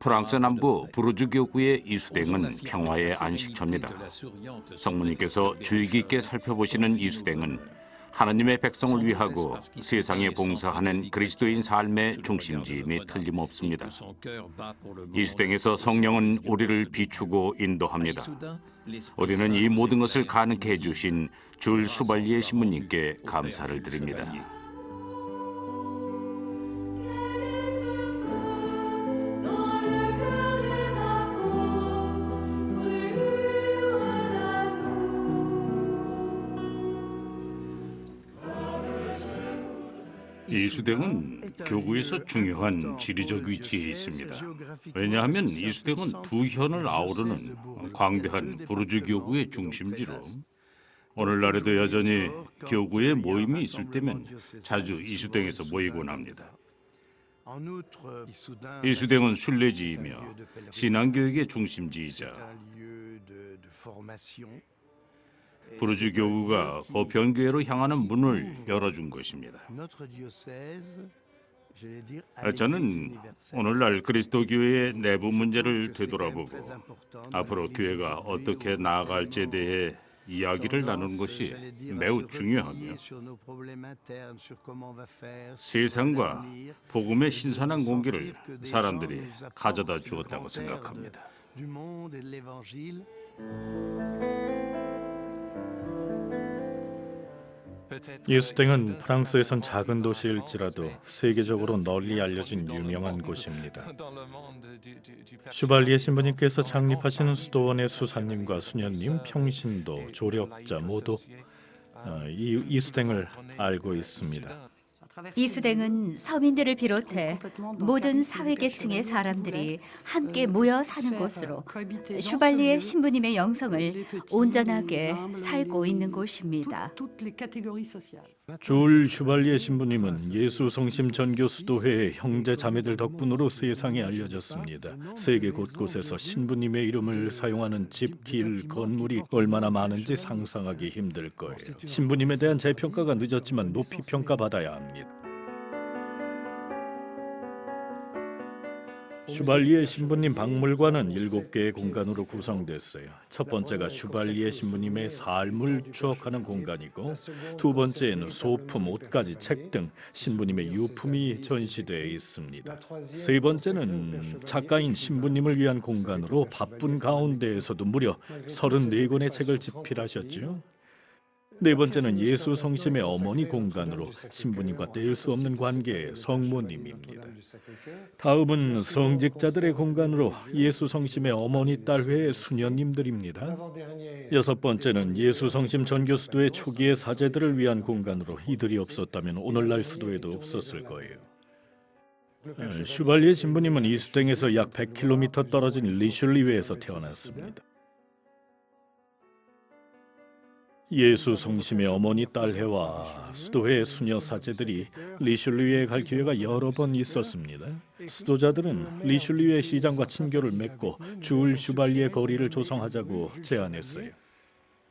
프랑스 남부 부르주 교구의 이수댕은 평화의 안식처입니다. 성모님께서 주의 깊게 살펴보시는 이수댕은 하나님의 백성을 위하고 세상에 봉사하는 그리스도인 삶의 중심지임이 틀림없습니다. 이수댕에서 성령은 우리를 비추고 인도합니다. 우리는 이 모든 것을 가능케 해주신 줄 슈발리에 신부님께 감사를 드립니다. 이수댕은 교구에서 중요한 지리적 위치에 있습니다. 왜냐하면 이수댕은 두 현을 아우르는 광대한 부르주 교구의 중심지로 오늘날에도 여전히 교구에 모임이 있을 때면 자주 이수댕에서 모이곤 합니다. 이수댕은 순례지이며 신앙교육의 중심지이자 부르주 교구가 보편교회로 향하는 문을 열어준 것입니다. 저는 오늘날 그리스도 교회의 내부 문제를 되돌아보고 앞으로 교회가 어떻게 나아갈지에 대해 이야기를 나누는 것이 매우 중요하며 세상과 복음의 신선한 공기를 사람들이 가져다 주었다고 생각합니다. 이수댕은 프랑스에선 작은 도시일지라도 세계적으로 널리 알려진 유명한 곳입니다. 슈발리에 신부님께서 창립하시는 수도원의 수사님과 수녀님, 평신도, 조력자 모두 이수댕을 알고 있습니다. 이수댕은 서민들을 비롯해 모든 사회계층의 사람들이 함께 모여 사는 곳으로 슈발리에 신부님의 영성을 온전하게 살고 있는 곳입니다. 줄 슈발리에 신부님은 예수 성심 전교 수도회의 형제 자매들 덕분으로 세상에 알려졌습니다. 세계 곳곳에서 신부님의 이름을 사용하는 집, 길, 건물이 얼마나 많은지 상상하기 힘들 거예요. 신부님에 대한 재평가가 늦었지만 높이 평가받아야 합니다. 슈발리에 신부님 박물관은 7개의 공간으로 구성됐어요. 첫 번째가 슈발리에 신부님의 삶을 추억하는 공간이고, 두 번째에는 소품, 옷가지, 책 등 신부님의 유품이 전시되어 있습니다. 세 번째는 작가인 신부님을 위한 공간으로 바쁜 가운데에서도 무려 34권의 책을 집필하셨죠. 네 번째는 예수 성심의 어머니 공간으로 신부님과 뗄 수 없는 관계의 성모님입니다. 다음은 성직자들의 공간으로 예수 성심의 어머니 딸회의 수녀님들입니다. 여섯 번째는 예수 성심 전교 수도의 초기의 사제들을 위한 공간으로 이들이 없었다면 오늘날 수도에도 없었을 거예요. 슈발리에 신부님은 이수댕에서 약 100km 떨어진 리슐리웨에서 태어났습니다. 예수 성심의 어머니 딸회와 수도회 수녀 사제들이 리슐리웨에 갈 기회가 여러 번 있었습니다. 수도자들은 리슐리웨 시장과 친교를 맺고 줄 슈발리에 거리를 조성하자고 제안했어요.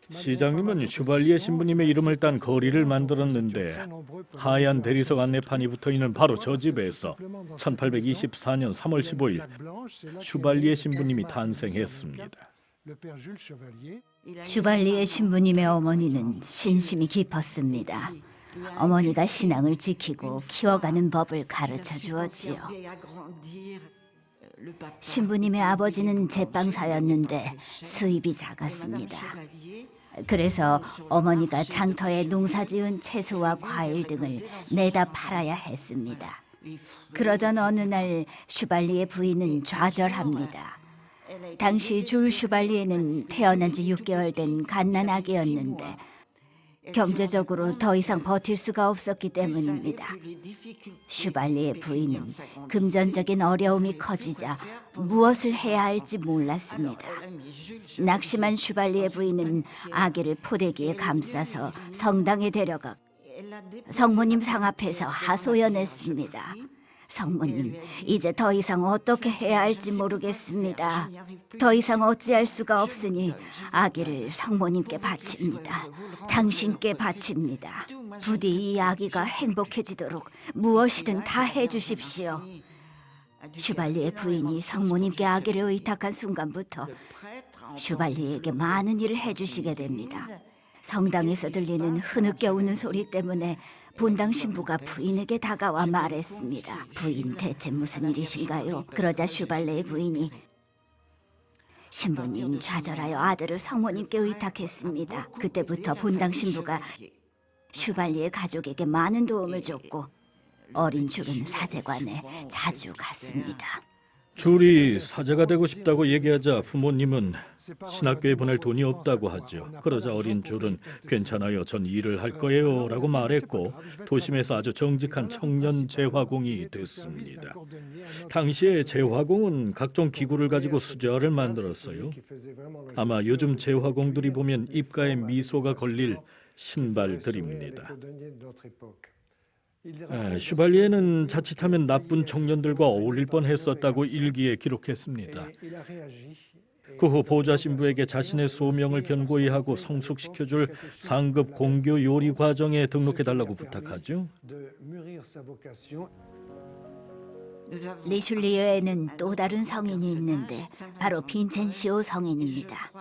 시장님은 슈발리에 신부님의 이름을 딴 거리를 만들었는데 하얀 대리석 안내판이 붙어있는 바로 저 집에서 1824년 3월 15일 슈발리에 신부님이 탄생했습니다. 슈발리에 신부님의 어머니는 신심이 깊었습니다. 어머니가 신앙을 지키고 키워가는 법을 가르쳐 주었지요. 신부님의 아버지는 제빵사였는데 수입이 작았습니다. 그래서 어머니가 장터에 농사지은 채소와 과일 등을 내다 팔아야 했습니다. 그러던 어느 날 슈발리의 부인은 좌절합니다. 당시 줄 슈발리에는 태어난 지 6개월 된 갓난아기였는데 경제적으로 더 이상 버틸 수가 없었기 때문입니다. 슈발리의 부인은 금전적인 어려움이 커지자 무엇을 해야 할지 몰랐습니다. 낙심한 슈발리의 부인은 아기를 포대기에 감싸서 성당에 데려가 성모님 상 앞에서 하소연했습니다. 성모님, 이제 더 이상 어떻게 해야 할지 모르겠습니다. 더 이상 어찌할 수가 없으니 아기를 성모님께 바칩니다. 당신께 바칩니다. 부디 이 아기가 행복해지도록 무엇이든 다 해주십시오. 슈발리의 부인이 성모님께 아기를 의탁한 순간부터 슈발리에게 많은 일을 해주시게 됩니다. 성당에서 들리는 흐느껴 우는 소리 때문에 본당 신부가 부인에게 다가와 말했습니다. 부인, 대체 무슨 일이신가요? 그러자 슈발레의 부인이 신부님 좌절하여 아들을 성모님께 의탁했습니다. 그때부터 본당 신부가 슈발리의 가족에게 많은 도움을 줬고 어린 줄은 사제관에 자주 갔습니다. 줄이 사제가 되고 싶다고 얘기하자 부모님은 신학교에 보낼 돈이 없다고 하죠. 그러자 어린 줄은 괜찮아요, 전 일을 할 거예요 라고 말했고 도심에서 아주 정직한 청년 재화공이 됐습니다. 당시에 재화공은 각종 기구를 가지고 수저를 만들었어요. 아마 요즘 재화공들이 보면 입가에 미소가 걸릴 신발들입니다. 슈발리에는 자칫하면 나쁜 청년들과 어울릴 뻔했었다고 일기에 기록했습니다. 그 후 보좌 신부에게 자신의 소명을 견고히 하고 성숙시켜줄 상급 공교 요리 과정에 등록해달라고 부탁하죠. 리슐리에에는 또 다른 성인이 있는데 바로 빈첸시오 성인입니다.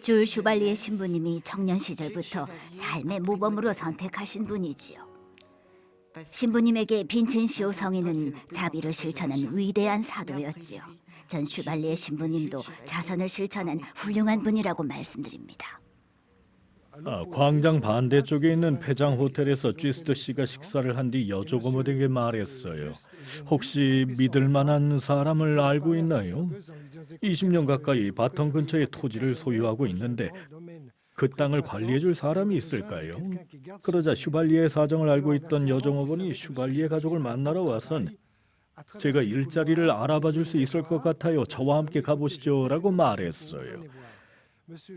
줄 슈발리의 신부님이 청년 시절부터 삶의 모범으로 선택하신 분이지요. 신부님에게 빈첸시오 성인은 자비를 실천한 위대한 사도였지요. 전 슈발리의 신부님도 자선을 실천한 훌륭한 분이라고 말씀드립니다. 광장 반대쪽에 있는 폐장 호텔에서 쥐스트 씨가 식사를 한 뒤 여조고모에게 말했어요. 혹시 믿을 만한 사람을 알고 있나요? 20년 가까이 바텀 근처에 토지를 소유하고 있는데 그 땅을 관리해줄 사람이 있을까요? 그러자 슈발리의 사정을 알고 있던 여종업원이 슈발리의 가족을 만나러 와선 제가 일자리를 알아봐줄 수 있을 것 같아요. 저와 함께 가보시죠 라고 말했어요.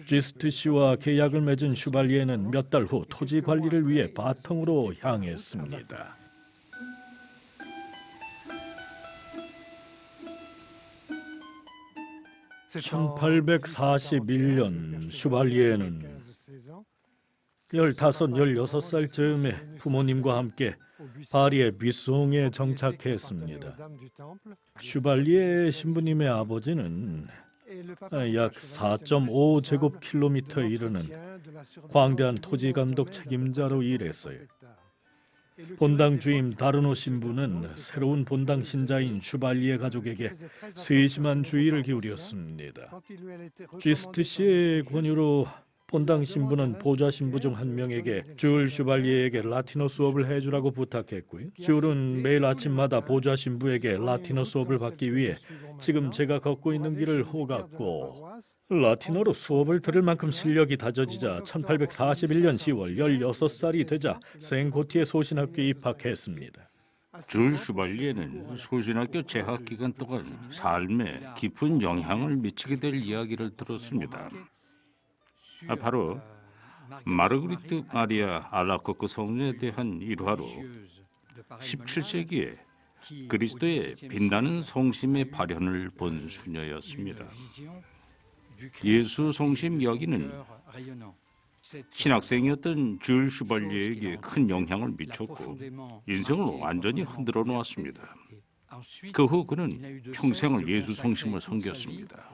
쥐스트 씨와 계약을 맺은 슈발리에는 몇 달 후 토지 관리를 위해 바통으로 향했습니다. (1841년) 슈발리에는 15, 16살 즈음에 부모님과 함께 파리의 뷔송에 정착했습니다. 슈발리에 신부님의 아버지는 약 4.5제곱킬로미터에 이르는 광대한 토지 감독 책임자로 일했어요. 본당 주임 다르노 신부는 새로운 본당 신자인 슈발리에 가족에게 세심한 주의를 기울였습니다. 쥐스트 씨의 권유로 본당 신부는 보좌 신부 중 한 명에게 줄 슈발리에에게 라틴어 수업을 해주라고 부탁했고요. 줄은 매일 아침마다 보좌 신부에게 라틴어 수업을 받기 위해 지금 제가 걷고 있는 길을 오갔고 라틴어로 수업을 들을 만큼 실력이 다져지자 1841년 10월 16살이 되자 생고티의 소신학교에 입학했습니다. 줄 슈발리에는 소신학교 재학 기간 동안 삶에 깊은 영향을 미치게 될 이야기를 들었습니다. 바로 마르그리트 마리아 알라코크 성녀에 대한 일화로 17세기에 그리스도의 빛나는 성심의 발현을 본 수녀였습니다. 예수 성심 여기는 신학생이었던 줄 슈발리에에게 큰 영향을 미쳤고 인생을 완전히 흔들어 놓았습니다. 그 후 그는 평생을 예수 성심을 섬겼습니다.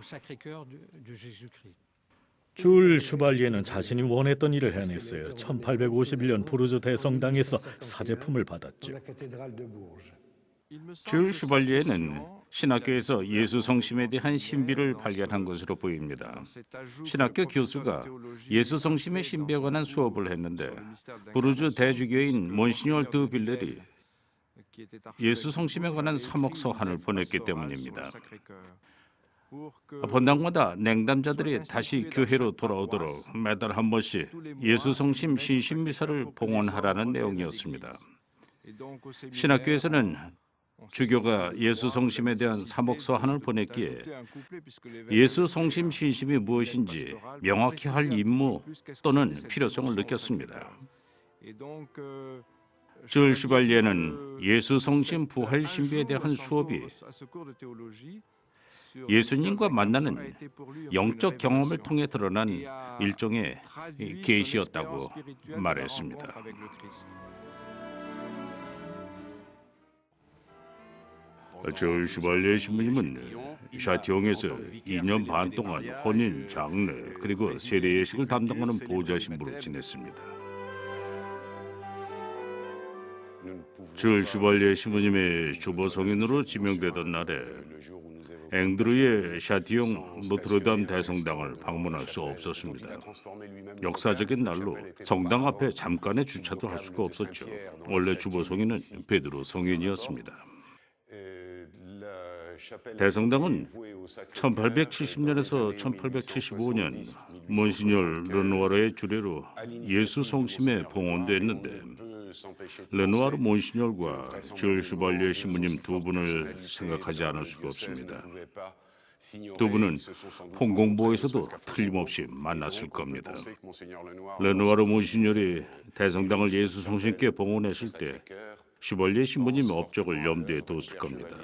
줄 슈발리에는 자신이 원했던 일을 해냈어요. 1851년 부르즈 대성당에서 사제품을 받았죠. 줄 슈발리에는 신학교에서 예수 성심에 대한 신비를 발견한 것으로 보입니다. 신학교 교수가 예수 성심의 신비에 관한 수업을 했는데 부르즈 대주교인 몬시뇰 드 빌레리 예수 성심에 관한 3억 서한을 보냈기 때문입니다. 본당마다 냉담자들이 다시 교회로 돌아오도록 매달 한 번씩 예수 성심 신신 미사를 봉헌하라는 내용이었습니다. 신학교에서는 주교가 예수 성심에 대한 3억 서한을 보냈기에 예수 성심 신심이 무엇인지 명확히 할 임무 또는 필요성을 느꼈습니다. 줄 슈발리에는 예수 성심 부활 신비에 대한 수업이 예수님과 만나는 영적 경험을 통해 드러난 일종의 계시였다고 말했습니다. 줄 슈발리에 신부님은 샤티옹에서 2년 반 동안 혼인, 장례, 그리고 세례 예식을 담당하는 보좌 신부로 지냈습니다. 줄 슈발리에 신부님의 주보 성인으로 지명되던 날에 앵드루의 샤티옹 노트르담 대성당을 방문할 수 없었습니다. 역사적인 날로 성당 앞에 잠깐의 주차도 할 수가 없었죠. 원래 주보 성인은 베드로 성인이었습니다. 대성당은 1870년에서 1875년 몬시뇰 르누아르의 주례로 예수 성심에 봉헌됐는데 르누아르 몬시뇰과 줄 슈발리에 신부님 두 분을 생각하지 않을 수가 없습니다. 두 분은 홍공보에서도 틀림없이 만났을 겁니다. 르누아르 몬시뇰이 대성당을 예수 성심께 봉헌했을 때 슈발리에 신부님의 업적을 염두에 뒀을 겁니다.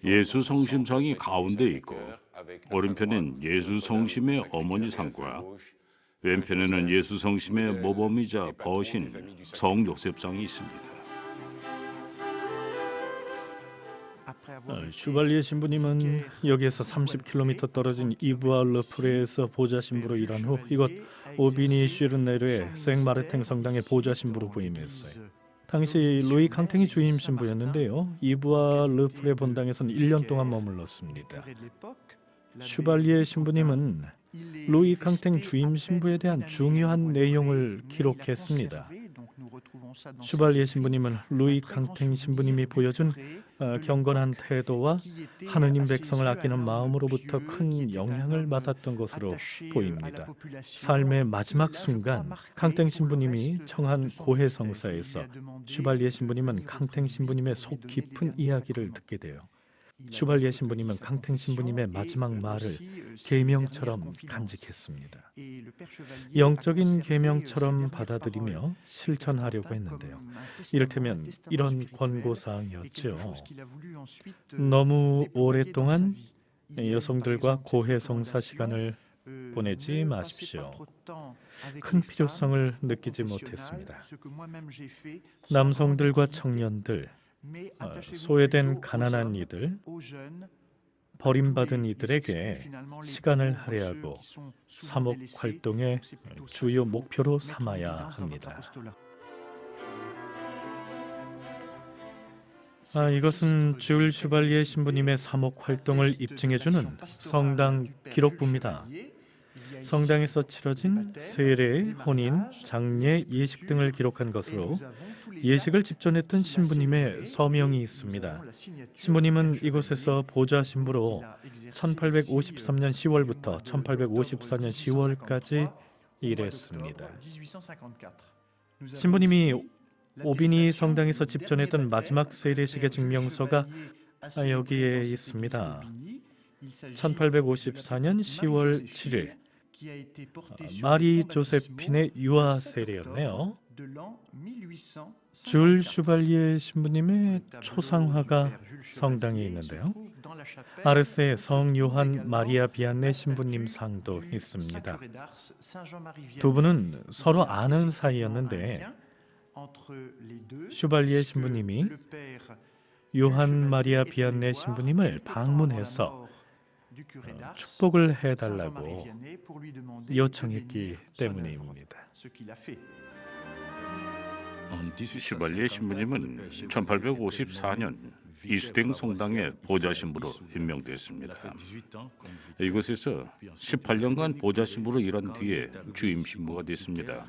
예수 성심상이 가운데 있고 오른편엔 예수 성심의 어머니 상과 왼편에는 예수 성심의 모범이자 버신 성 요셉상이 있습니다. 슈발리에 신부님은 여기에서 30km 떨어진 이부알르프레에서 보좌 신부로 일한 후 이곳 오비니 슈르네르의 생마르탱 성당의 보좌 신부로 부임했어요. 당시 루이 캉탱이 주임 신부였는데요. 이부알르프레 본당에서는 1년 동안 머물렀습니다. 슈발리에 신부님은 루이 캉탱 주임 신부에 대한 중요한 내용을 기록했습니다. 슈발리에 신부님은 루이 캉탱 신부님이 보여준 경건한 태도와 하느님 백성을 아끼는 마음으로부터 큰 영향을 받았던 것으로 보입니다. 삶의 마지막 순간 캉탱 신부님이 청한 고해성사에서 슈발리에 신부님은 캉탱 신부님의 속 깊은 이야기를 듣게 돼요. 슈발리에 신부님은 캉탱 신부님의 마지막 말을 계명처럼 간직했습니다. 영적인 계명처럼 받아들이며 실천하려고 했는데요. 이를테면 이런 권고사항이었죠. 너무 오랫동안 여성들과 고해성사 시간을 보내지 마십시오. 큰 필요성을 느끼지 못했습니다. 남성들과 청년들, 소외된 가난한 이들, 버림받은 이들에게 시간을 할애하고 사목 활동의 주요 목표로 삼아야 합니다. 이것은 줄 슈발리에 신부님의 사목 활동을 입증해주는 성당 기록부입니다. 성당에서 치러진 세례, 혼인, 장례, 예식 등을 기록한 것으로 예식을 집전했던 신부님의 서명이 있습니다. 신부님은 이곳에서 보좌 신부로 1853년 10월부터 1854년 10월까지 일했습니다. 신부님이 오비니 성당에서 집전했던 마지막 세례식의 증명서가 여기에 있습니다. 1854년 10월 7일 마리 조세핀의 유아 세례였네요. 줄 슈발리에 신부님의 초상화가 성당에 있는데요. 아르스의 성 요한 마리아 비안네 신부님 상도 있습니다. 두 분은 서로 아는 사이였는데 슈발리에 신부님이 요한 마리아 비안네 신부님을 방문해서 축복을 해달라고 요청했기 때문입니다. 슈발리에 신부님은 1854년 이수댕 성당의 보좌 신부로 임명됐습니다. 이곳에서 18년간 보좌 신부로 일한 뒤에 주임 신부가 됐습니다.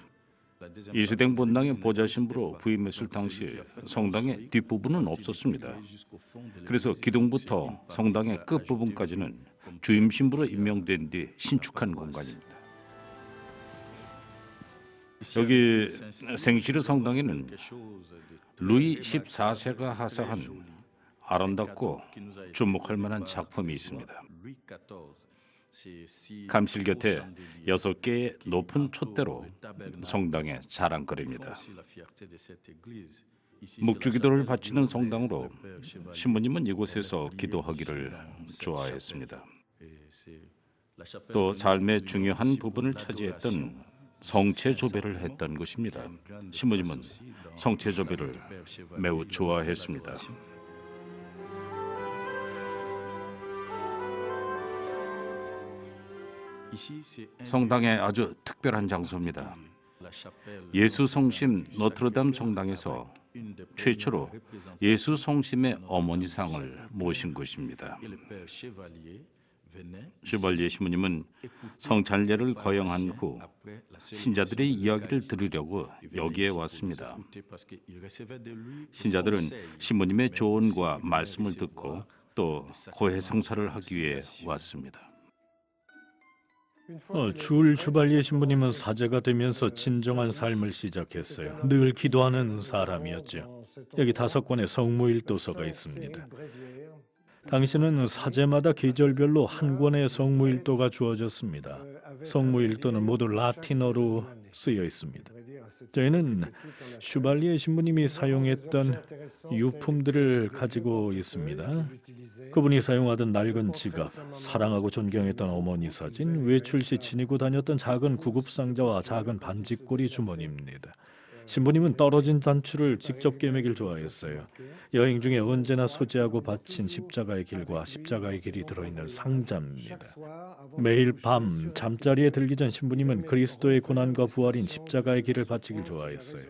이수댕 본당의 보좌 신부로 부임했을 당시 성당의 뒷부분은 없었습니다. 그래서 기둥부터 성당의 끝부분까지는 주임 신부로 임명된 뒤 신축한 공간입니다. 여기 생시르 성당에는 루이 14세가 하사한 아름답고 주목할 만한 작품이 있습니다. 감실 곁에 6개의 높은 촛대로 성당의 자랑거리입니다. 묵주기도를 바치는 성당으로 신부님은 이곳에서 기도하기를 좋아했습니다. 또 삶의 중요한 부분을 차지했던 성체조배를 했던 것입니다. 신부님은 성체조배를 매우 좋아했습니다. 성당의 아주 특별한 장소입니다. 예수 성심 노트르담 성당에서 최초로 예수 성심의 어머니상을 모신 곳입니다. 슈발리에 신부님은 성찬례를 거행한 후 신자들의 이야기를 들으려고 여기에 왔습니다. 신자들은 신부님의 조언과 말씀을 듣고 또 고해성사를 하기 위해 왔습니다. 줄 슈발리에 신부님은 사제가 되면서 진정한 삶을 시작했어요. 늘 기도하는 사람이었죠. 여기 5권의 성무일도서가 있습니다. 당시는 사제마다 계절별로 한 권의 성무일도가 주어졌습니다. 성무일도는 모두 라틴어로 쓰여 있습니다. 저희는 슈발리에 신부님이 사용했던 유품들을 가지고 있습니다. 그분이 사용하던 낡은 지갑, 사랑하고 존경했던 어머니 사진, 외출 시 지니고 다녔던 작은 구급상자와 작은 반지꼬리 주머니입니다. 신부님은 떨어진 단추를 직접 꿰매길 좋아했어요. 여행 중에 언제나 소지하고 바친 십자가의 길과 십자가의 길이 들어있는 상자입니다. 매일 밤 잠자리에 들기 전 신부님은 그리스도의 고난과 부활인 십자가의 길을 바치길 좋아했어요.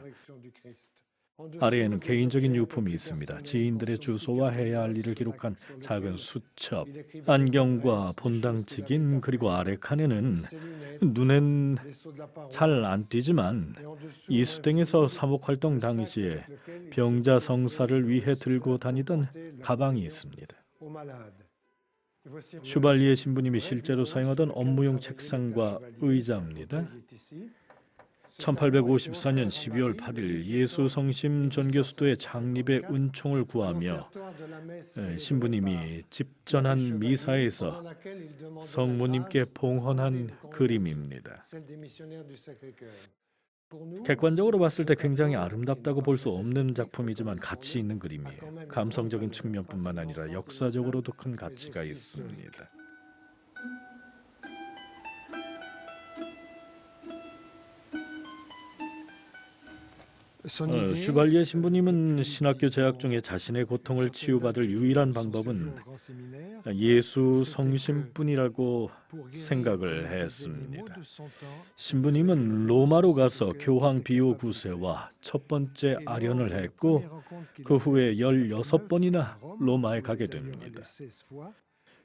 아래에는 개인적인 유품이 있습니다. 지인들의 주소와 해야 할 일을 기록한 작은 수첩, 안경과 본당치긴, 그리고 아래 칸에는 눈엔 잘 안 띄지만 이수댕에서 사목활동 당시에 병자 성사를 위해 들고 다니던 가방이 있습니다. 슈발리에 신부님이 실제로 사용하던 업무용 책상과 의자입니다. 1854년 12월 8일 예수 성심 전교수도의 창립의 은총을 구하며 신부님이 집전한 미사에서 성모님께 봉헌한 그림입니다. 객관적으로 봤을 때 굉장히 아름답다고 볼 수 없는 작품이지만 가치 있는 그림이에요. 감성적인 측면뿐만 아니라 역사적으로도 큰 가치가 있습니다. 슈발리에 신부님은 신학교 재학 중에 자신의 고통을 치유받을 유일한 방법은 예수 성심뿐이라고 생각을 했습니다. 신부님은 로마로 가서 교황 비오 9세와 첫 번째 아련을 했고 그 후에 16번이나 로마에 가게 됩니다.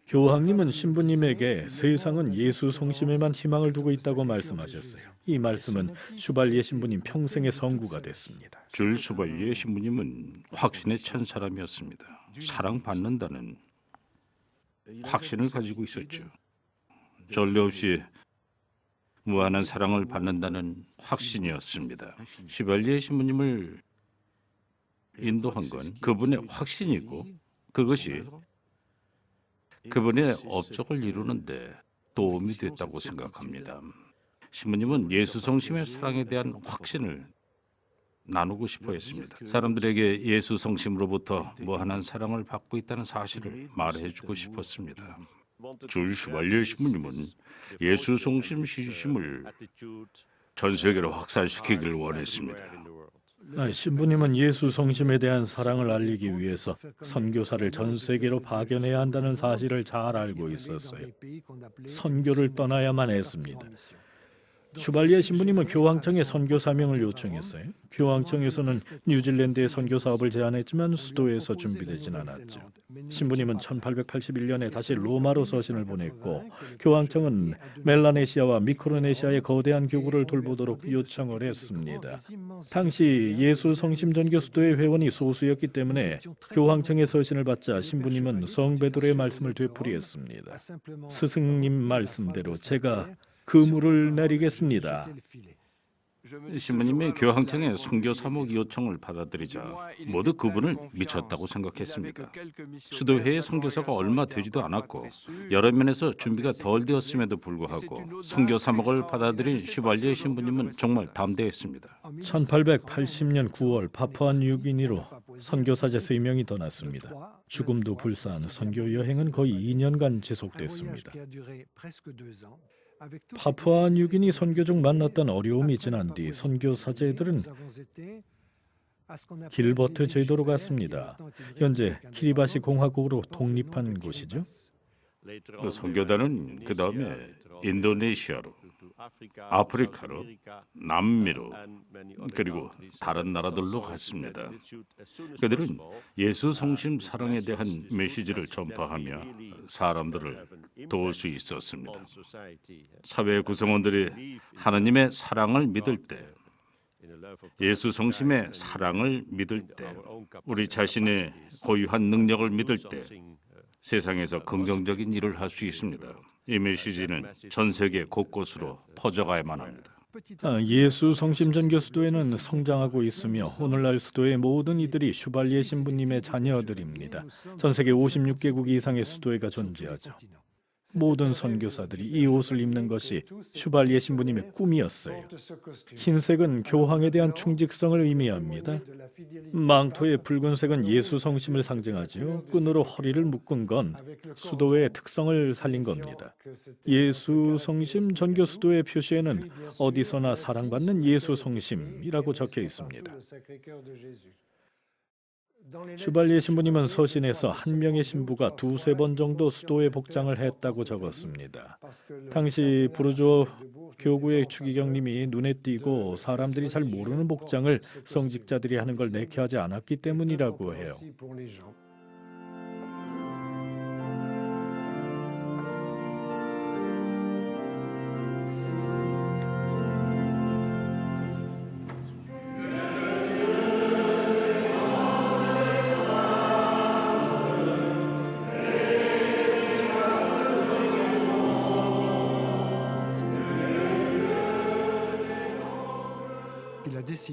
교황님은 신부님에게 세상은 예수 성심에만 희망을 두고 있다고 말씀하셨어요. 이 말씀은 슈발리에 신부님 평생의 선구가 됐습니다. 줄 슈발리에 신부님은 확신에 찬 사람이었습니다. 사랑받는다는 확신을 가지고 있었죠. 전례 없이 무한한 사랑을 받는다는 확신이었습니다. 슈발리에 신부님을 인도한 건 그분의 확신이고 그것이 그분의 업적을 이루는데 도움이 됐다고 생각합니다. 신부님은 예수 성심의 사랑에 대한 확신을 나누고 싶어 했습니다. 사람들에게 예수 성심으로부터 무한한 사랑을 받고 있다는 사실을 말해주고 싶었습니다. 줄 슈발리에 신부님은 예수 성심 신심을 전 세계로 확산시키기를 원했습니다. 신부님은 예수 성심에 대한 사랑을 알리기 위해서 선교사를 전 세계로 파견해야 한다는 사실을 잘 알고 있었어요. 선교를 떠나야만 했습니다. 슈발리에 신부님은 교황청에 선교 사명을 요청했어요. 교황청에서는 뉴질랜드의 선교 사업을 제안했지만 수도에서 준비되진 않았죠. 신부님은 1881년에 다시 로마로 서신을 보냈고 교황청은 멜라네시아와 미크로네시아의 거대한 교구를 돌보도록 요청을 했습니다. 당시 예수 성심 전교 수도의 회원이 소수였기 때문에 교황청의 서신을 받자 신부님은 성 베드로의 말씀을 되풀이했습니다. 스승님 말씀대로 제가 그물을 내리겠습니다. 신부님의 교황청의 선교 사목 요청을 받아들이자 모두 그분을 미쳤다고 생각했습니다. 수도회의 선교사가 얼마 되지도 않았고 여러 면에서 준비가 덜 되었음에도 불구하고 선교 사목을 받아들인 슈발리에 신부님은 정말 담대했습니다. 1880년 9월 파푸아뉴기니로 선교사제 3명이 떠났습니다. 죽음도 불사한 선교 여행은 거의 2년간 지속됐습니다. 파푸아뉴기니 선교 중 만났던 어려움이 지난 뒤 선교 사제들은 길버트 제도로 갔습니다. 현재 키리바시 공화국으로 독립한 곳이죠. 선교단은 그 다음에 인도네시아로, 아프리카로, 남미로, 그리고 다른 나라들로 갔습니다. 그들은 예수 성심 사랑에 대한 메시지를 전파하며 사람들을 도울 수 있었습니다. 사회 구성원들이 하나님의 사랑을 믿을 때, 예수 성심의 사랑을 믿을 때, 우리 자신의 고유한 능력을 믿을 때 세상에서 긍정적인 일을 할 수 있습니다. 이 메시지는 전 세계 곳곳으로 퍼져가야만 합니다. 예수 성심 전교 수도회는 성장하고 있으며 오늘날 수도의 모든 이들이 슈발리에 신부님의 자녀들입니다. 전 세계 56개국 이상의 수도회가 존재하죠. 모든 선교사들이 이 옷을 입는 것이 슈발리에 신부님의 꿈이었어요. 흰색은 교황에 대한 충직성을 의미합니다. 망토의 붉은색은 예수 성심을 상징하지요. 끈으로 허리를 묶은 건 수도회의 특성을 살린 겁니다. 예수 성심 전교 수도회 표시에는 어디서나 사랑받는 예수 성심이라고 적혀 있습니다. 슈발리에 신부님은 서신에서 한 명의 신부가 두세 번 정도 수도회 복장을 했다고 적었습니다. 당시 부르주아 교구의 추기경님이 눈에 띄고 사람들이 잘 모르는 복장을 성직자들이 하는 걸 내켜하지 않았기 때문이라고 해요.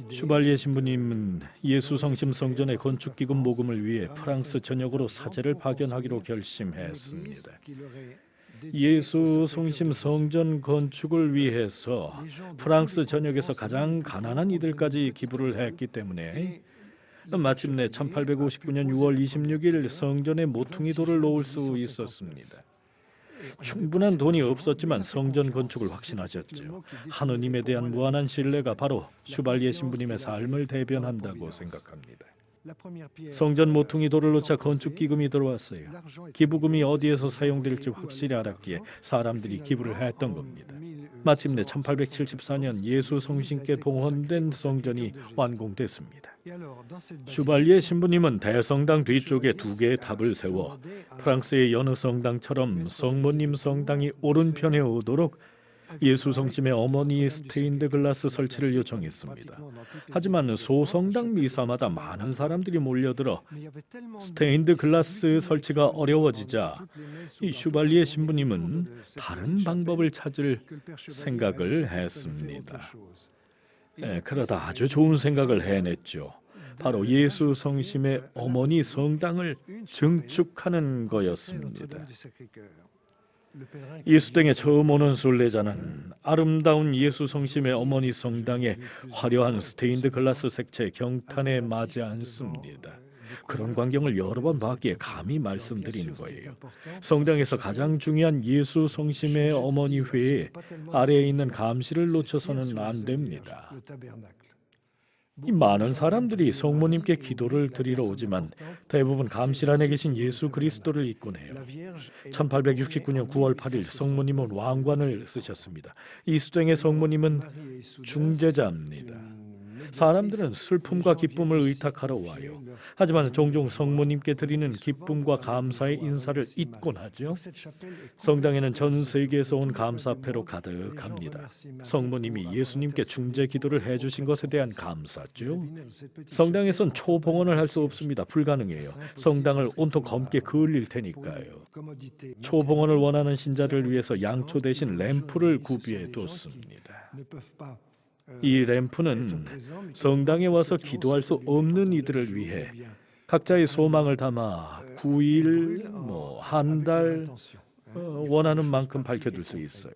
슈발리에 신부님은 예수 성심 성전의 건축 기금 모금을 위해 프랑스 전역으로 사제를 파견하기로 결심했습니다. 예수 성심 성전 건축을 위해서 프랑스 전역에서 가장 가난한 이들까지 기부를 했기 때문에 마침내 1859년 6월 26일 성전에 모퉁이 돌을 놓을 수 있었습니다. 충분한 돈이 없었지만 성전 건축을 확신하셨죠. 하느님에 대한 무한한 신뢰가 바로 슈발리에 신부님의 삶을 대변한다고 생각합니다. 성전 모퉁이 돌을 놓자 건축 기금이 들어왔어요. 기부금이 어디에서 사용될지 확실히 알았기에 사람들이 기부를 했던 겁니다. 마침내 1874년 예수 성신께 봉헌된 성전이 완공됐습니다. 슈발리에 신부님은 대성당 뒤쪽에 두 개의 탑을 세워 프랑스의 여느 성당처럼 성모님 성당이 오른편에 오도록 예수 성심의 어머니 스테인드 글라스 설치를 요청했습니다. 하지만 소성당 미사마다 많은 사람들이 몰려들어 스테인드 글라스 설치가 어려워지자 이 슈발리에 신부님은 다른 방법을 찾을 생각을 했습니다. 그러다 아주 좋은 생각을 해냈죠. 바로 예수 성심의 어머니 성당을 증축하는 거였습니다. 예수당에 처음 오는 순례자는 아름다운 예수 성심의 어머니 성당의 화려한 스테인드 글라스 색채 경탄에 맞지 않습니다. 그런 광경을 여러 번 봤기에 감히 말씀드리는 거예요. 성당에서 가장 중요한 예수 성심의 어머니 회에 아래에 있는 감시를 놓쳐서는 안 됩니다. 이 많은 사람들이 성모님께 기도를 드리러 오지만 대부분 감실 안에 계신 예수 그리스도를 잊곤 해요. 1869년 9월 8일 성모님은 왕관을 쓰셨습니다. 이 수댕의 성모님은 중재자입니다. 사람들은 슬픔과 기쁨을 의탁하러 와요. 하지만 종종 성모님께 드리는 기쁨과 감사의 인사를 잊곤 하죠. 성당에는 전 세계에서 온 감사패로 가득합니다. 성모님이 예수님께 중재 기도를 해주신 것에 대한 감사죠. 성당에선 초봉헌을 할 수 없습니다. 불가능해요. 성당을 온통 검게 그을릴 테니까요. 초봉헌을 원하는 신자를 위해서 양초 대신 램프를 구비해 뒀습니다. 이 램프는 성당에 와서 기도할 수 없는 이들을 위해 각자의 소망을 담아 9일, 한 달 원하는 만큼 밝혀둘 수 있어요.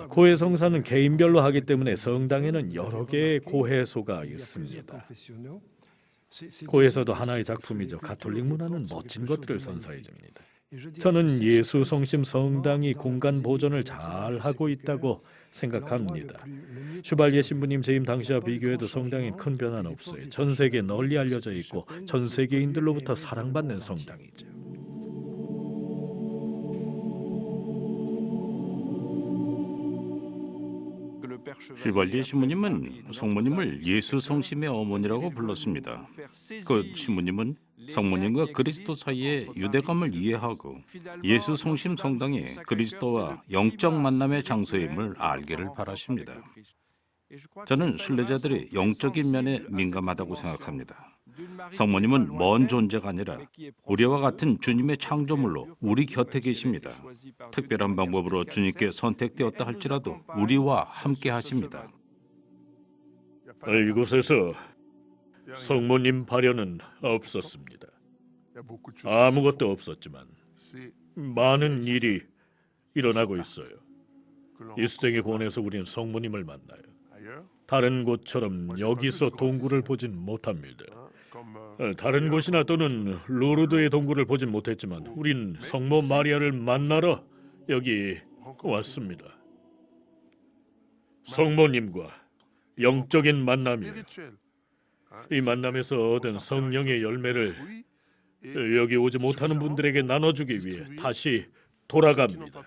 고해 성사는 개인별로 하기 때문에 성당에는 여러 개의 고해소가 있습니다. 고해소도 하나의 작품이죠. 가톨릭 문화는 멋진 것들을 선사해 줍니다. 저는 예수 성심 성당이 공간 보존을 잘 하고 있다고 생각합니다. 슈발리에 신부님 재임 당시와 비교해도 성당에 큰 변화는 없어요. 전 세계에 널리 알려져 있고 전 세계인들로부터 사랑받는 성당이죠. 슈발리에 신부님은 성모님을 예수 성심의 어머니라고 불렀습니다. 그 신부님은 성모님과 그리스도 사이의 유대감을 이해하고 예수 성심 성당이 그리스도와 영적 만남의 장소임을 알기를 바라십니다. 저는 순례자들이 영적인 면에 민감하다고 생각합니다. 성모님은 먼 존재가 아니라 우리와 같은 주님의 창조물로 우리 곁에 계십니다. 특별한 방법으로 주님께 선택되었다 할지라도 우리와 함께 하십니다. 이곳에서 성모님 발현은 없었습니다. 아무것도 없었지만 많은 일이 일어나고 있어요. 이수댕의 고원에서 우리는 성모님을 만나요. 다른 곳처럼 여기서 동굴을 보진 못합니다. 다른 곳이나 또는 루르드의 동굴을 보진 못했지만 우린 성모 마리아를 만나러 여기 왔습니다. 성모님과 영적인 만남이에요. 이 만남에서 얻은 성령의 열매를 여기 오지 못하는 분들에게 나눠주기 위해 다시 돌아갑니다.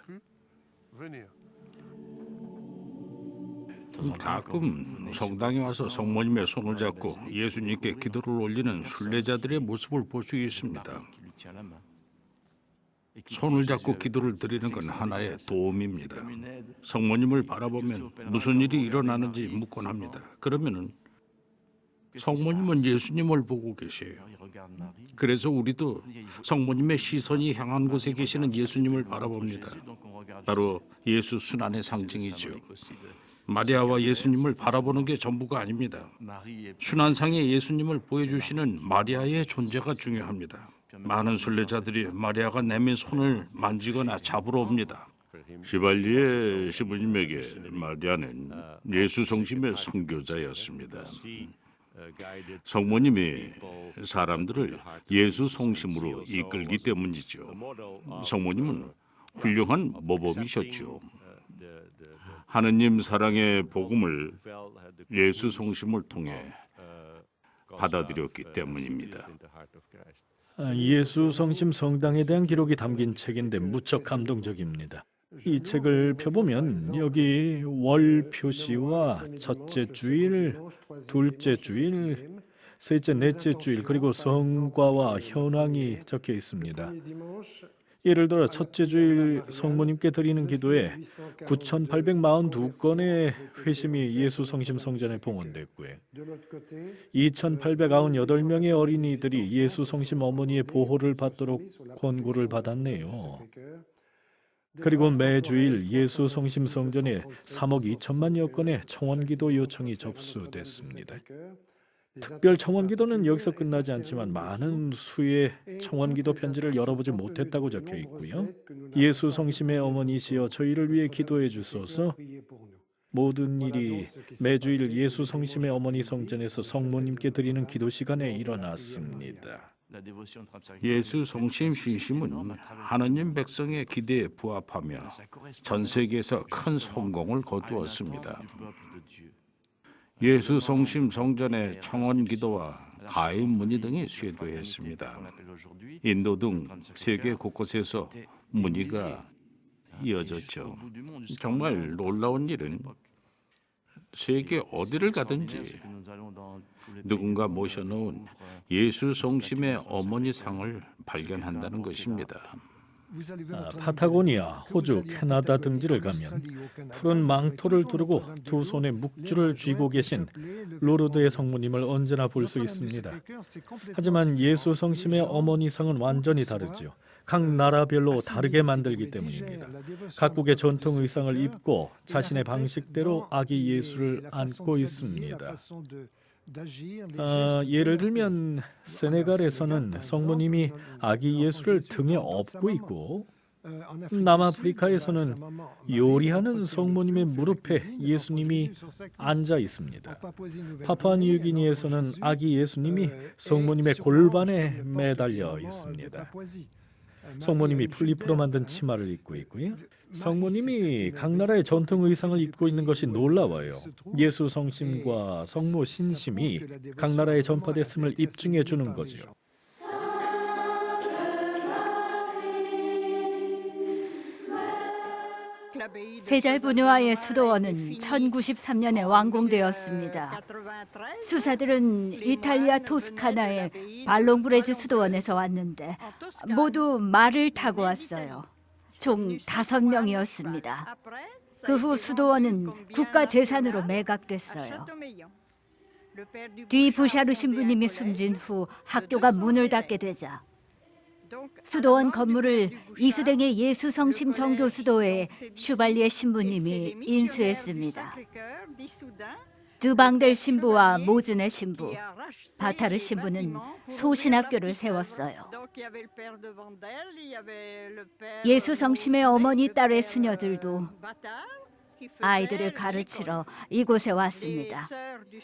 가끔 성당에 와서 성모님의 손을 잡고 예수님께 기도를 올리는 순례자들의 모습을 볼 수 있습니다. 손을 잡고 기도를 드리는 건 하나의 도움입니다. 성모님을 바라보면 무슨 일이 일어나는지 묻곤 합니다. 그러면은 성모님은 예수님을 보고 계세요. 그래서 우리도 성모님의 시선이 향한 곳에 계시는 예수님을 바라봅니다. 바로 예수 순환의 상징이죠. 마리아와 예수님을 바라보는 게 전부가 아닙니다. 순환상의 예수님을 보여주시는 마리아의 존재가 중요합니다. 많은 순례자들이 마리아가 내민 손을 만지거나 잡으러 옵니다. 슈발리에 시부님에게 마리아는 예수 성심의 선교자였습니다. 성모님이 사람들을 예수 성심으로 이끌기 때문이죠. 성모님은 훌륭한 모범이셨죠. 하느님 사랑의 복음을 예수 성심을 통해 받아들였기 때문입니다. 예수 성심 성당에 대한 기록이 담긴 책인데 무척 감동적입니다. 이 책을 펴보면 여기 월 표시와 첫째 주일, 둘째 주일, 셋째, 넷째 주일 그리고 성과와 현황이 적혀 있습니다. 예를 들어 첫째 주일 성모님께 드리는 기도에 9,842건의 회심이 예수 성심 성전에 봉헌됐고요. 2,898명의 어린이들이 예수 성심 어머니의 보호를 받도록 권고를 받았네요. 그리고 매주일 예수 성심 성전에 3억 2천만여 건의 청원기도 요청이 접수됐습니다. 특별 청원기도는 여기서 끝나지 않지만 많은 수의 청원기도 편지를 열어보지 못했다고 적혀 있고요. 예수 성심의 어머니시여 저희를 위해 기도해 주소서. 모든 일이 매주일 예수 성심의 어머니 성전에서 성모님께 드리는 기도 시간에 일어났습니다. 예수 성심 신심은 하느님 백성의 기대에 부합하며 전 세계에서 큰 성공을 거두었습니다. 예수 성심 성전의 청원 기도와 가입 문의 등이 쇄도했습니다. 인도 등 세계 곳곳에서 문의가 이어졌죠. 정말 놀라운 일은 세계 어디를 가든지 누군가 모셔놓은 예수 성심의 어머니 상을 발견한다는 것입니다. 파타고니아, 호주, 캐나다 등지를 가면 푸른 망토를 두르고 두 손에 묵주를 쥐고 계신 로르드의 성모님을 언제나 볼 수 있습니다. 하지만 예수 성심의 어머니상은 완전히 다르죠. 각 나라별로 다르게 만들기 때문입니다. 각국의 전통 의상을 입고 자신의 방식대로 아기 예수를 안고 있습니다. 예를 들면 세네갈에서는 성모님이 아기 예수를 등에 업고 있고 남아프리카에서는 요리하는 성모님의 무릎에 예수님이 앉아 있습니다. 파푸아뉴기니에서는 아기 예수님이 성모님의 골반에 매달려 있습니다. 성모님이 풀잎으로 만든 치마를 입고 있고요. 성모님이 각 나라의 전통 의상을 입고 있는 것이 놀라워요. 예수 성심과 성모 신심이 각 나라에 전파됐음을 입증해 주는 거죠. 세잘부누아의 수도원은 1093년에 완공되었습니다. 수사들은 이탈리아 토스카나의 발롱브레즈 수도원에서 왔는데 모두 말을 타고 왔어요. 총 5명이었습니다. 그 후 수도원은 국가재산으로 매각됐어요. 뒤 부샤르 신부님이 숨진 후 학교가 문을 닫게 되자 수도원 건물을 이수댕의 예수성심 정교수도회의 슈발리에 신부님이 인수했습니다. 드방델 신부와 모즈네 신부, 바타르 신부는 소신학교를 세웠어요. 예수성심의 어머니 딸의 수녀들도 아이들을 가르치러 이곳에 왔습니다.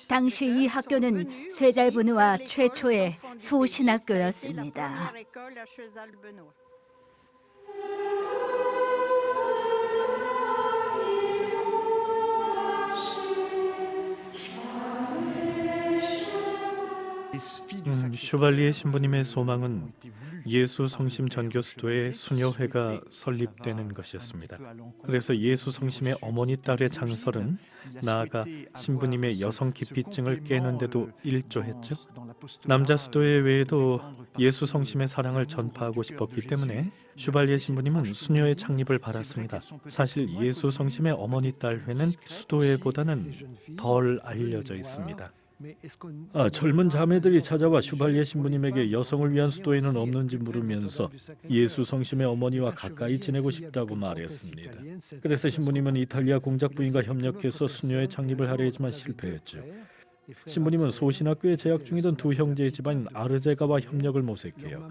당시 이 학교는 쇠잘부누아 최초의 소신학교였습니다. 슈발리에 신부님의 소망은 예수 성심 전교수도의 수녀회가 설립되는 것이었습니다. 그래서 예수 성심의 어머니 딸의 장설은 나아가 신부님의 여성 기피증을 깨는데도 일조했죠. 남자 수도회 외에도 예수 성심의 사랑을 전파하고 싶었기 때문에 슈발리에 신부님은 수녀회 창립을 바랐습니다. 사실 예수 성심의 어머니 딸 회는 수도회보다는 덜 알려져 있습니다. 젊은 자매들이 찾아와 슈발리에 신부님에게 여성을 위한 수도회는 없는지 물으면서 예수 성심의 어머니와 가까이 지내고 싶다고 말했습니다. 그래서 신부님은 이탈리아 공작 부인과 협력해서 수녀회 창립을 하려 했지만 실패했죠. 신부님은 소신학교에 재학 중이던 두 형제의 집안인 아르제가와 협력을 모색해요.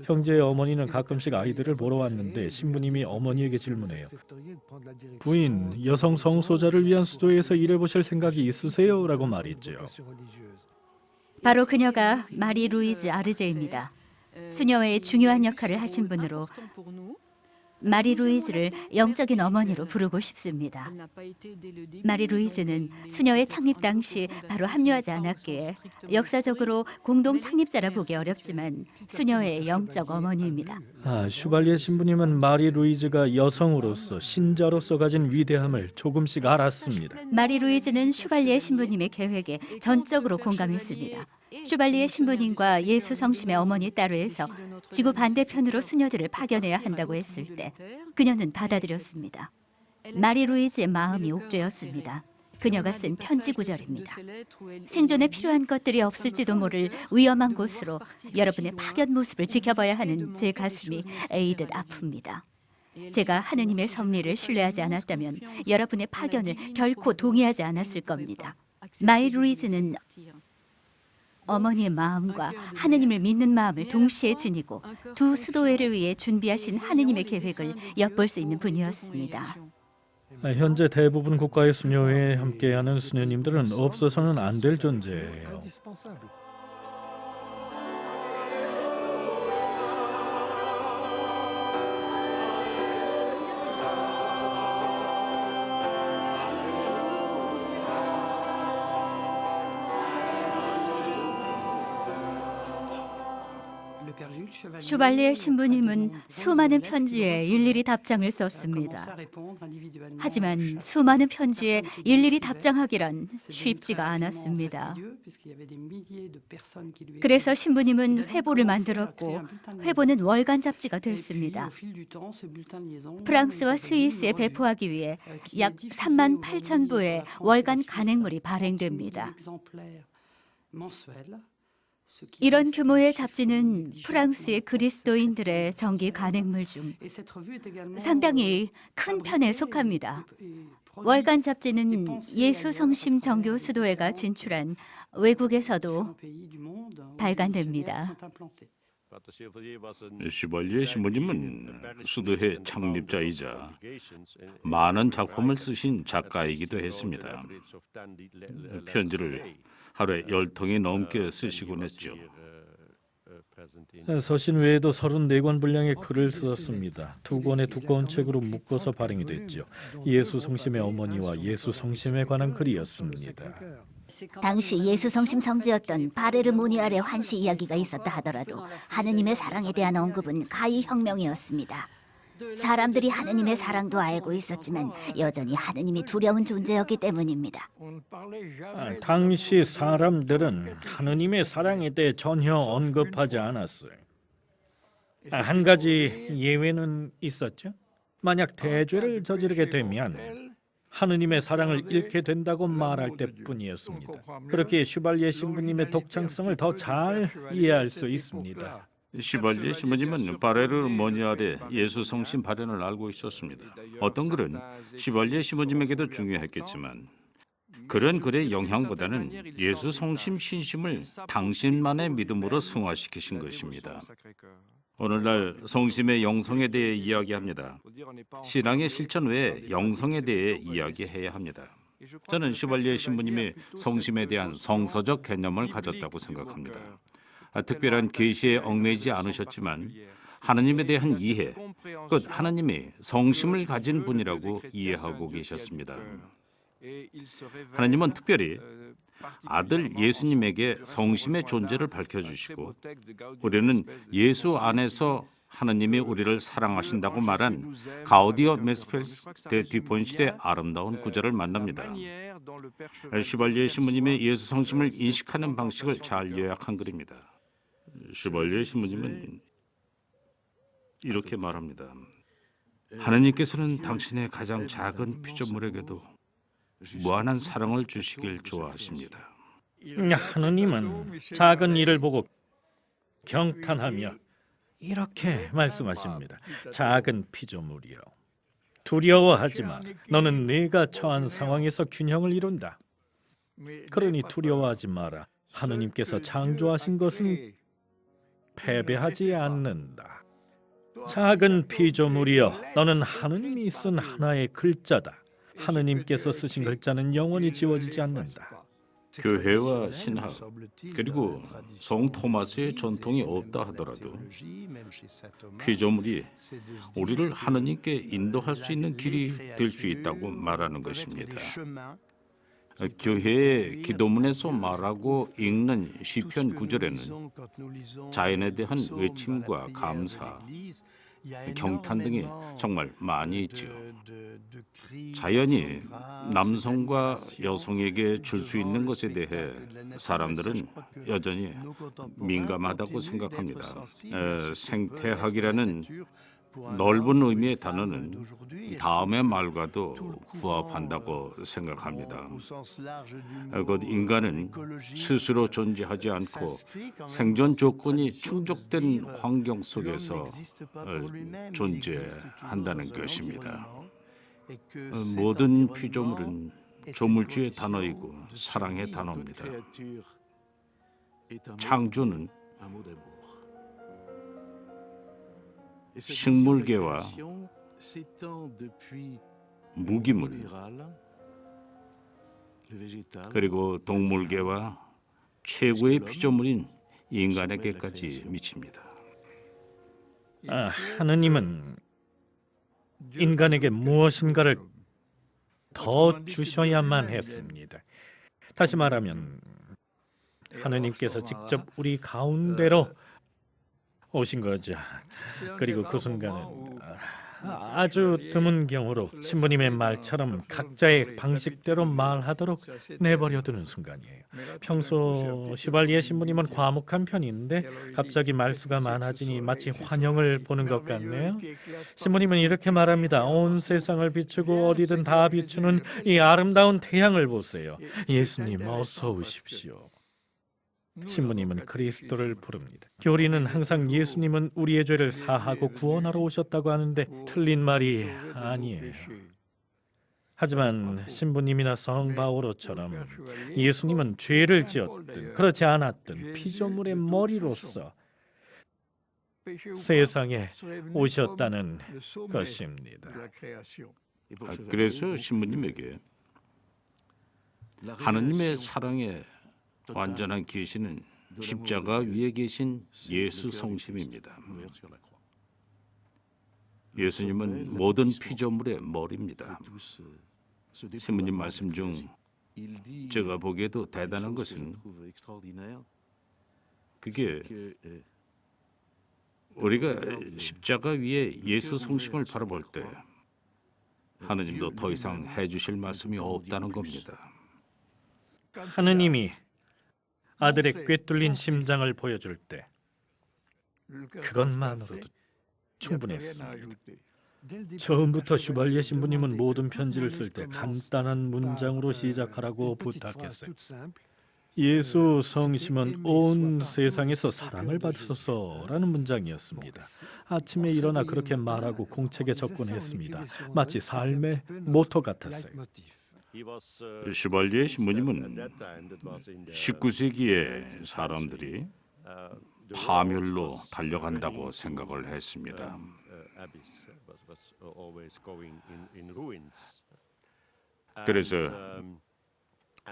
형제의 어머니는 가끔씩 아이들을 보러 왔는데 신부님이 어머니에게 질문해요. 부인, 여성 성소자를 위한 수도회에서 일해보실 생각이 있으세요? 라고 말했죠. 바로 그녀가 마리 루이즈 아르제입니다. 수녀회의 중요한 역할을 하신 분으로 마리 루이즈를 영적인 어머니로 부르고 싶습니다. 마리 루이즈는 수녀회 창립 당시 바로 합류하지 않았기에 역사적으로 공동 창립자라 보기 어렵지만 수녀회의 영적 어머니입니다. 슈발리에 신부님은 마리 루이즈가 여성으로서 신자로서 가진 위대함을 조금씩 알았습니다. 마리 루이즈는 슈발리에 신부님의 계획에 전적으로 공감했습니다. 슈발리에 신부님과 예수 성심의 어머니 따르에서 지구 반대편으로 수녀들을 파견해야 한다고 했을 때 그녀는 받아들였습니다. 마리 루이즈의 마음이 옥죄였습니다. 그녀가 쓴 편지 구절입니다. 생존에 필요한 것들이 없을지도 모를 위험한 곳으로 여러분의 파견 모습을 지켜봐야 하는 제 가슴이 에이듯 아픕니다. 제가 하느님의 섭리를 신뢰하지 않았다면 여러분의 파견을 결코 동의하지 않았을 겁니다. 마리 루이즈는 어머니의 마음과 하느님을 믿는 마음을 동시에 지니고 두 수도회를 위해 준비하신 하느님의 계획을 엿볼 수 있는 분이었습니다. 현재 대부분 국가의 수녀회에 함께하는 수녀님들은 없어서는 안 될 존재예요. 슈발리에 신부님은 수많은 편지에 일일이 답장을 썼습니다. 하지만 수많은 편지에 일일이 답장하기란 쉽지가 않았습니다. 그래서 신부님은 회보를 만들었고 회보는 월간 잡지가 됐습니다. 프랑스와 스위스에 배포하기 위해 약 3만 8천 부의 월간 간행물이 발행됩니다. 이런 규모의 잡지는 프랑스의 그리스도인들의 정기 간행물 중 상당히 큰 편에 속합니다. 월간 잡지는 예수 성심 정교 수도회가 진출한 외국에서도 발간됩니다. 슈발리에 신부님은 수도회 창립자이자 많은 작품을 쓰신 작가이기도 했습니다. 편지를 하루에 10통이 넘게 쓰시곤 했죠. 서신 외에도 34권 분량의 글을 썼습니다. 2권의 두꺼운 책으로 묶어서 발행이 됐죠. 예수 성심의 어머니와 예수 성심에 관한 글이었습니다. 당시 예수 성심 성지였던 바레르 모니알의 환시 이야기가 있었다 하더라도 하느님의 사랑에 대한 언급은 가히 혁명이었습니다. 사람들이 하느님의 사랑도 알고 있었지만 여전히 하느님이 두려운 존재였기 때문입니다. 당시 사람들은 하느님의 사랑에 대해 전혀 언급하지 않았어요. 한 가지 예외는 있었죠. 만약 대죄를 저지르게 되면 하느님의 사랑을 잃게 된다고 말할 때뿐이었습니다. 그렇게 슈발리에 신부님의 독창성을 더 잘 이해할 수 있습니다. 슈발리에 신부님은 바레르 머니 아래 예수 성심 발현을 알고 있었습니다. 어떤 글은 슈발리에 신부님에게도 중요했겠지만 그런 글의 영향보다는 예수 성심 신심을 당신만의 믿음으로 승화시키신 것입니다. 오늘날 성심의 영성에 대해 이야기합니다. 신앙의 실천 외에 영성에 대해 이야기해야 합니다. 저는 슈발리에 신부님이 성심에 대한 성서적 개념을 가졌다고 생각합니다. 특별한 계시에 얽매이지 않으셨지만 하나님에 대한 이해, 곧 하나님이 성심을 가진 분이라고 이해하고 계셨습니다. 하나님은 특별히 아들 예수님에게 성심의 존재를 밝혀주시고 우리는 예수 안에서 하나님이 우리를 사랑하신다고 말한 가우디오 메스펠스 데 듀폰실의 아름다운 구절을 만납니다. 슈발리에 신부님의 예수 성심을 인식하는 방식을 잘 요약한 글입니다. 슈발리에 신부님은 이렇게 말합니다. 하나님께서는 당신의 가장 작은 피조물에게도 무한한 사랑을 주시길 좋아하십니다. 하느님은 작은 일을 보고 경탄하며 이렇게 말씀하십니다. 작은 피조물이여, 두려워하지 마. 너는 네가 처한 상황에서 균형을 이룬다. 그러니 두려워하지 마라. 하느님께서 창조하신 것은 패배하지 않는다. 작은 피조물이여, 너는 하느님이 쓴 하나의 글자다. 하느님께서 쓰신 글자는 영원히 지워지지 않는다. 교회와 신학 그리고 성 토마스의 전통이 없다 하더라도 피조물이 우리를 하느님께 인도할 수 있는 길이 될 수 있다고 말하는 것입니다. 교회의 기도문에서 말하고 읽는 시편 9절에는 자연에 대한 외침과 감사, 경탄 등이 정말 많이 있죠. 자연이 남성과 여성에게 줄 수 있는 것에 대해 사람들은 여전히 민감하다고 생각합니다. 생태학이라는 넓은 의미의 단어는 다음의 말과도 부합한다고 생각합니다. 곧 인간은 스스로 존재하지 않고 생존 조건이 충족된 환경 속에서 존재한다는 것입니다. 모든 피조물은 조물주의 단어이고 사랑의 단어입니다. 창조는 식물계와 무기물 그리고 동물계와 최고의 피조물인 인간에게까지 미칩니다. 하느님은 인간에게 무엇인가를 더 주셔야만 했습니다. 다시 말하면 하느님께서 직접 우리 가운데로 오신 거죠. 그리고 그 순간은 아주 드문 경우로 신부님의 말처럼 각자의 방식대로 말하도록 내버려두는 순간이에요. 평소 슈발리에 신부님은 과묵한 편인데 갑자기 말수가 많아지니 마치 환영을 보는 것 같네요. 신부님은 이렇게 말합니다. 온 세상을 비추고 어디든 다 비추는 이 아름다운 태양을 보세요. 예수님 어서 오십시오. 신부님은 그리스도를 부릅니다. 교리는 항상 예수님은 우리의 죄를 사하고 구원하러 오셨다고 하는데 틀린 말이 아니에요. 하지만 신부님이나 성 바오로처럼 예수님은 죄를 지었든 그렇지 않았든 피조물의 머리로서 세상에 오셨다는 것입니다. 그래서 신부님에게 하느님의 사랑의 완전한 계시는 십자가 위에 계신 예수 성심입니다. 예수님은 모든 피조물의 머리입니다. 신부님 말씀 중 제가 보기에도 대단한 것은 그게 우리가 십자가 위에 예수 성심을 바라볼 때 하느님도 더 이상 해주실 말씀이 없다는 겁니다. 하느님이 아들의 꿰뚫린 심장을 보여줄 때 그것만으로도 충분했습니다. 처음부터 슈발리에 신부님은 모든 편지를 쓸 때 간단한 문장으로 시작하라고 부탁했어요. 예수 성심은 온 세상에서 사랑을 받으소서라는 문장이었습니다. 아침에 일어나 그렇게 말하고 공책에 접근했습니다. 마치 삶의 모토 같았어요. 슈발리에 신부님은 19세기에 사람들이 파멸로 달려간다고 생각을 했습니다. 그래서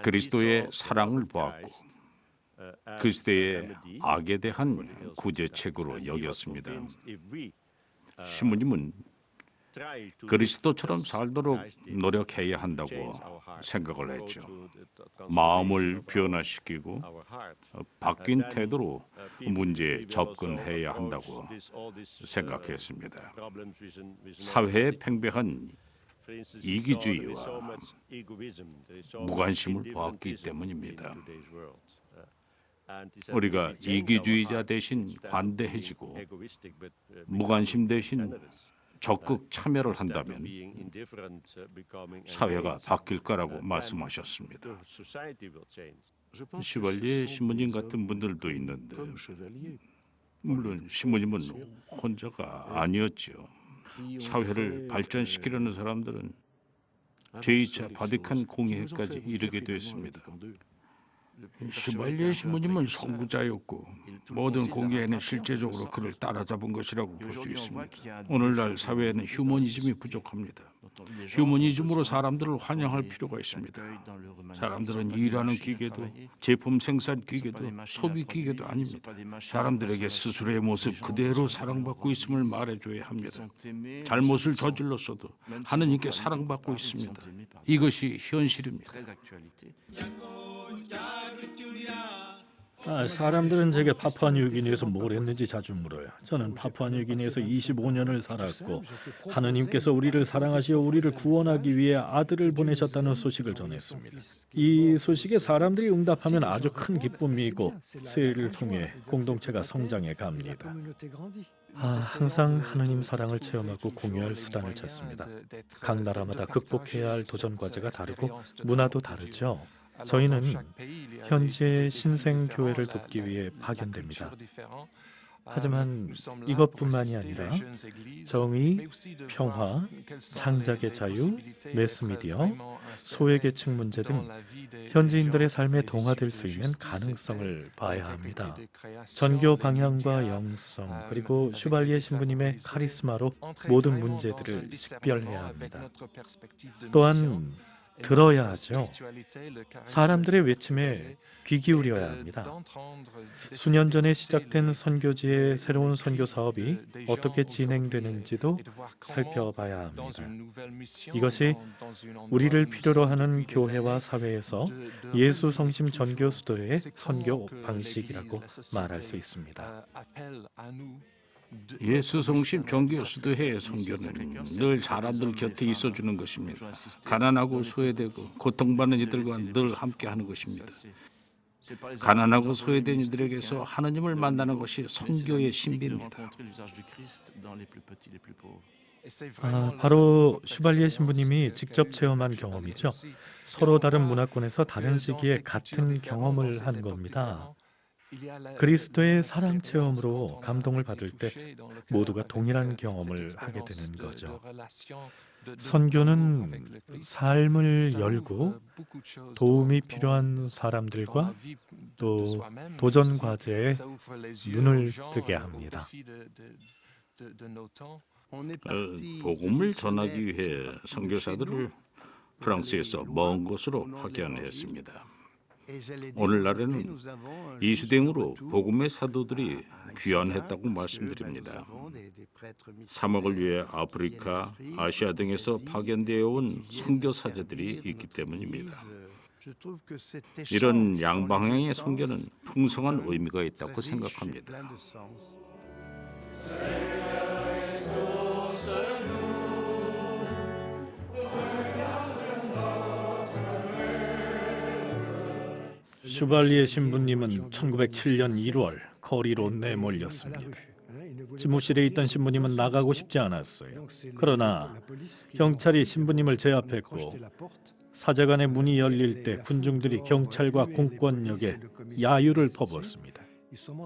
그리스도의 사랑을 보았고 그 시대의 악에 대한 구제책으로 여겼습니다. 신부님은 그리스도처럼 살도록 노력해야 한다고 생각을 했죠. 마음을 변화시키고 바뀐 태도로 문제에 접근해야 한다고 생각했습니다. 사회의 팽배한 이기주의와 무관심을 보았기 때문입니다. 우리가 이기주의자 대신 관대해지고 무관심 대신 적극 참여를 한다면 사회가 바뀔 거라고 말씀하셨습니다. 슈발리에 신부님 같은 분들도 있는데 물론 신부님은 혼자가 아니었죠. 사회를 발전시키려는 사람들은 제2차 바티칸 공회까지 이르게 됐습니다. 슈발리에 신부님은 선구자였고 모든 공예에는 실제적으로 그를 따라잡은 것이라고 볼 수 있습니다. 오늘날 사회에는 휴머니즘이 부족합니다. 휴머니즘으로 사람들을 환영할 필요가 있습니다. 사람들은 일하는 기계도 제품 생산 기계도 소비 기계도 아닙니다. 사람들에게 스스로의 모습 그대로 사랑받고 있음을 말해줘야 합니다. 잘못을 저질렀어도 하느님께 사랑받고 있습니다. 이것이 현실입니다. 사람들은 제게 파푸아뉴기니에서 뭘 했는지 자주 물어요. 저는 파푸아뉴기니에서 25년을 살았고 하느님께서 우리를 사랑하시어 우리를 구원하기 위해 아들을 보내셨다는 소식을 전했습니다. 이 소식에 사람들이 응답하면 아주 큰 기쁨이고 세일을 통해 공동체가 성장해 갑니다. 항상 하느님 사랑을 체험하고 공유할 수단을 찾습니다. 각 나라마다 극복해야 할 도전 과제가 다르고 문화도 다르죠. 저희는 현지의 신생 교회를 돕기 위해 파견됩니다. 하지만 이것뿐만이 아니라 정의, 평화, 창작의 자유, 매스미디어, 소외계층 문제 등 현지인들의 삶에 동화될 수 있는 가능성을 봐야 합니다. 전교 방향과 영성 그리고 슈발리에 신부님의 카리스마로 모든 문제들을 식별해야 합니다. 또한 들어야 하죠. 사람들의 외침에 귀 기울여야 합니다. 수년 전에 시작된 선교지의 새로운 선교 사업이 어떻게 진행되는지도 살펴봐야 합니다. 이것이 우리를 필요로 하는 교회와 사회에서 예수 성심 전교 수도의 선교 방식이라고 말할 수 있습니다. 예수 성심 전교 수도회 선교는 늘 사람들 곁에 있어주는 것입니다. 가난하고 소외되고 고통받는 이들과 늘 함께하는 것입니다. 가난하고 소외된 이들에게서 하느님을 만나는 것이 선교의 신비입니다. 바로 슈발리에 신부님이 직접 체험한 경험이죠. 서로 다른 문화권에서 다른 시기에 같은 경험을 한 겁니다. 그리스도의 사랑 체험으로 감동을 받을 때 모두가 동일한 경험을 하게 되는 거죠. 선교는 삶을 열고 도움이 필요한 사람들과 또 도전 과제에 눈을 뜨게 합니다. 복음을 전하기 위해 선교사들을 프랑스에서 먼 곳으로 파견했습니다. 오늘날에는 이수댕으로 복음의 사도들이 귀환했다고 말씀드립니다. 사목을 위해 아프리카, 아시아 등에서 파견되어 온 선교사제들이 있기 때문입니다. 이런 양방향의 선교는 풍성한 의미가 있다고 생각합니다. 슈발리에 신부님은 1907년 1월 거리로 내몰렸습니다. 집무실에 있던 신부님은 나가고 싶지 않았어요. 그러나 경찰이 신부님을 제압했고 사제관의 문이 열릴 때 군중들이 경찰과 공권력에 야유를 퍼부었습니다.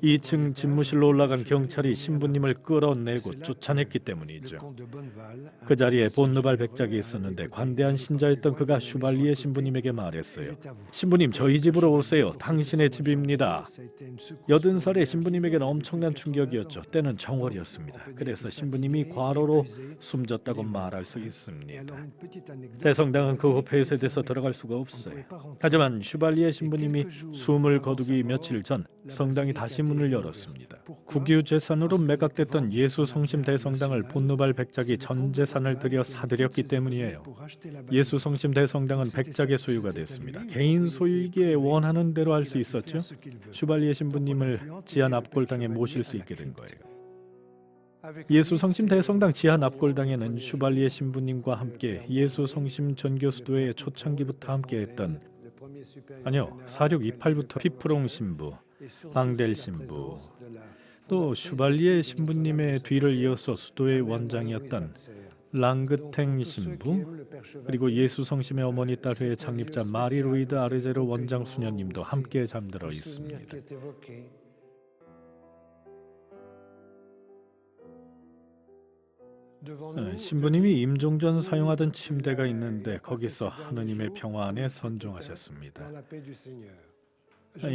2층 집무실로 올라간 경찰이 신부님을 끌어내고 쫓아냈기 때문이죠. 그 자리에 본느발 백작이 있었는데 관대한 신자였던 그가 슈발리에 신부님에게 말했어요. 신부님, 저희 집으로 오세요. 당신의 집입니다. 80살의 신부님에게는 엄청난 충격이었죠. 때는 정월이었습니다. 그래서 신부님이 과로로 숨졌다고 말할 수 있습니다. 대성당은 그 후 폐쇄돼서 들어갈 수가 없어요. 하지만 슈발리에 신부님이 숨을 거두기 며칠 전 성당이 다시 문을 열었습니다. 국유재산으로 매각됐던 예수성심 대성당을 본느발 백작이 전 재산을 들여 사들였기 때문이에요. 예수성심 대성당은 백작의 소유가 됐습니다. 개인 소유이기에 원하는 대로 할 수 있었죠. 슈발리에 신부님을 지하 납골당에 모실 수 있게 된 거예요. 예수성심 대성당 지하 납골당에는 슈발리에 신부님과 함께 예수성심 전교수도회 초창기부터 함께했던 아니요, 4628부터 피프롱 신부, 방델 신부, 또 슈발리에 신부님의 뒤를 이어서 수도의 원장이었던 랑그탱 신부, 그리고 예수성심의 어머니 딸회의 창립자 마리 루이드 아르제르 원장 수녀님도 함께 잠들어 있습니다. 신부님이 임종 전 사용하던 침대가 있는데 거기서 하느님의 평화 안에 선종하셨습니다.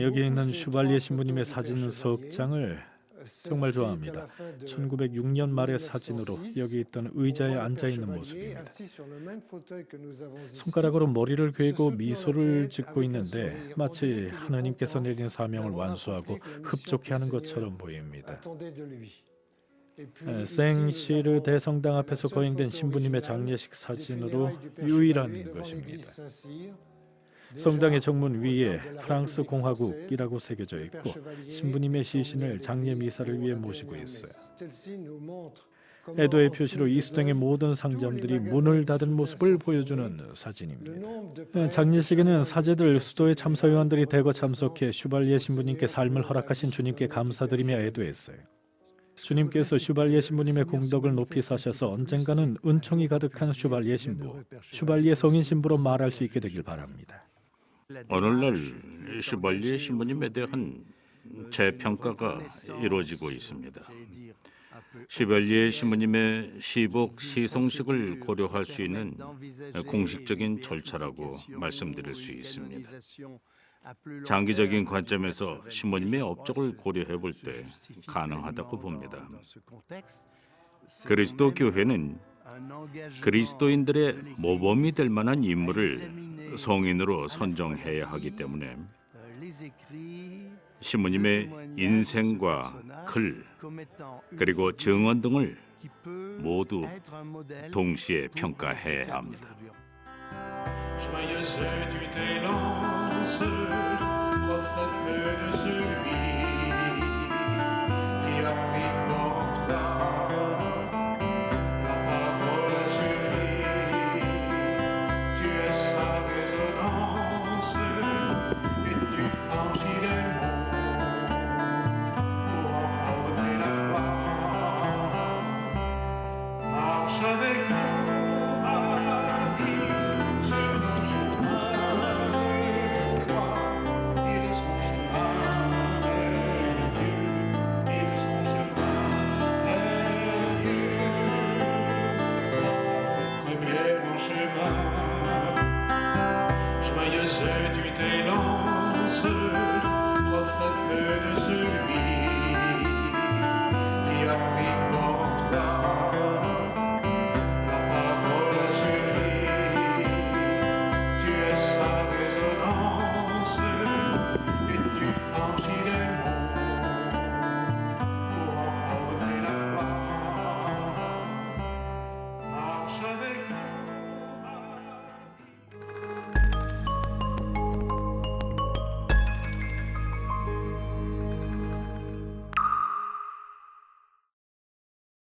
여기 있는 슈발리에 신부님의 사진 석 장을 정말 좋아합니다. 1906년 말의 사진으로 여기 있던 의자에 앉아있는 모습입니다. 손가락으로 머리를 괴고 미소를 짓고 있는데 마치 하나님께서 내린 사명을 완수하고 흡족해 하는 것처럼 보입니다. 생시르 대성당 앞에서 거행된 신부님의 장례식 사진으로 유일한 것입니다. 성당의 정문 위에 프랑스 공화국이라고 새겨져 있고 신부님의 시신을 장례 미사를 위해 모시고 있어요. 애도의 표시로 이수당의 모든 상점들이 문을 닫은 모습을 보여주는 사진입니다. 장례식에는 사제들, 수도의 참사위원들이 대거 참석해 슈발리에 신부님께 삶을 허락하신 주님께 감사드리며 애도했어요. 주님께서 슈발리에 신부님의 공덕을 높이 사셔서 언젠가는 은총이 가득한 슈발리에 신부, 슈발리에 성인 신부로 말할 수 있게 되길 바랍니다. 오늘날 슈발리에 신부님에 대한 재평가가 이루어지고 있습니다. 슈발리에 신부님의 시복 시송식을 고려할 수 있는 공식적인 절차라고 말씀드릴 수 있습니다. 장기적인 관점에서 신부님의 업적을 고려해 볼 때 가능하다고 봅니다. 그리스도 교회는 그리스도인들의 모범이 될 만한 인물을 성인으로 선정해야 하기 때문에 신부님의 인생과 글, 그리고 증언 등을 모두 동시에 평가해야 합니다. prophète de celui qui a pris